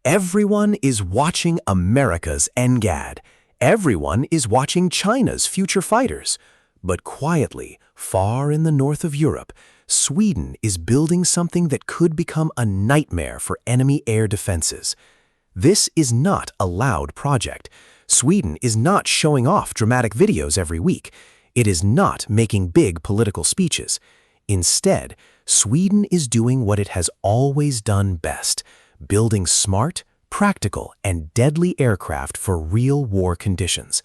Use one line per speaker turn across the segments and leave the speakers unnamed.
Everyone is watching America's NGAD. Everyone is watching China's future fighters. But quietly, far in the north of Europe, Sweden is building something that could become a nightmare for enemy air defenses. This is not a loud project. Sweden is not showing off dramatic videos every week. It is not making big political speeches. Instead, Sweden is doing what it has always done best: building smart, practical, and deadly aircraft for real war conditions.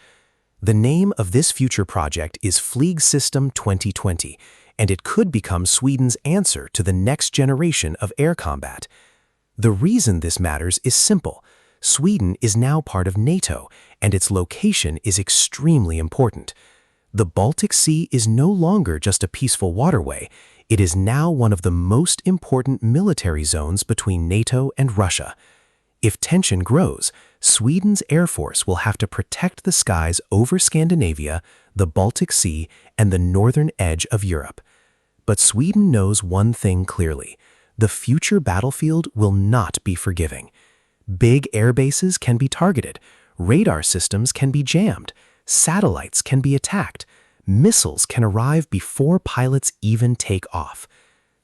The name of this future project is Flygsystem 2020, and it could become Sweden's answer to the next generation of air combat. The reason this matters is simple. Sweden is now part of NATO, and its location is extremely important. The Baltic Sea is no longer just a peaceful waterway. It is now one of the most important military zones between NATO and Russia. If tension grows, Sweden's Air Force will have to protect the skies over Scandinavia, the Baltic Sea, and the northern edge of Europe. But Sweden knows one thing clearly: the future battlefield will not be forgiving. Big air bases can be targeted, radar systems can be jammed, satellites can be attacked, missiles can arrive before pilots even take off.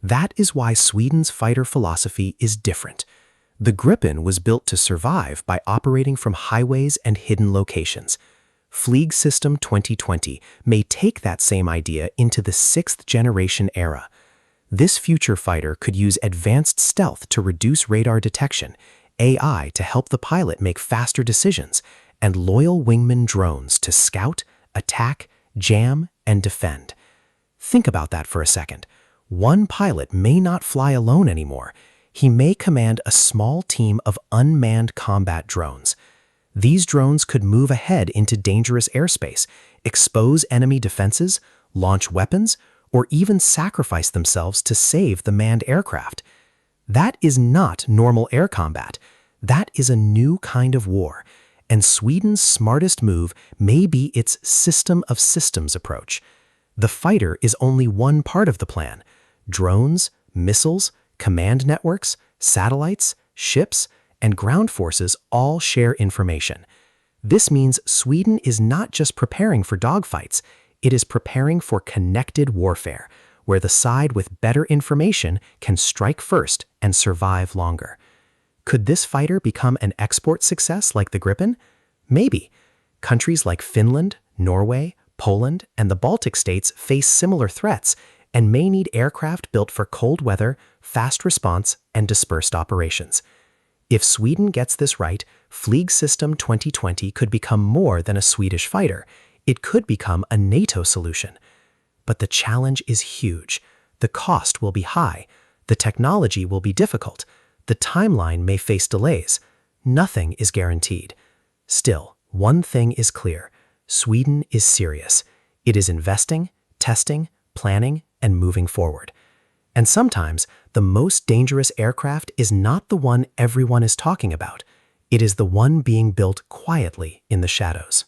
That is why Sweden's fighter philosophy is different. The Gripen was built to survive by operating from highways and hidden locations. Flygsystem 2020 may take that same idea into the sixth-generation era. This future fighter could use advanced stealth to reduce radar detection, AI to help the pilot make faster decisions, and loyal wingman drones to scout, attack, jam, and defend. Think about that for a second. One pilot may not fly alone anymore. He may command a small team of unmanned combat drones. These drones could move ahead into dangerous airspace, expose enemy defenses, launch weapons, or even sacrifice themselves to save the manned aircraft. That is not normal air combat. That is a new kind of war. And Sweden's smartest move may be its system of systems approach. The fighter is only one part of the plan. Drones, missiles, command networks, satellites, ships, and ground forces all share information. This means Sweden is not just preparing for dogfights, it is preparing for connected warfare, where the side with better information can strike first and survive longer. Could this fighter become an export success like the Gripen? Maybe. Countries like Finland, Norway, Poland, and the Baltic states face similar threats and may need aircraft built for cold weather, fast response, and dispersed operations. If Sweden gets this right, Flygsystem 2020 could become more than a Swedish fighter. It could become a NATO solution. But the challenge is huge. The cost will be high. The technology will be difficult. The timeline may face delays. Nothing is guaranteed. Still, one thing is clear: Sweden is serious. It is investing, testing, planning, and moving forward. And sometimes, the most dangerous aircraft is not the one everyone is talking about. It is the one being built quietly in the shadows.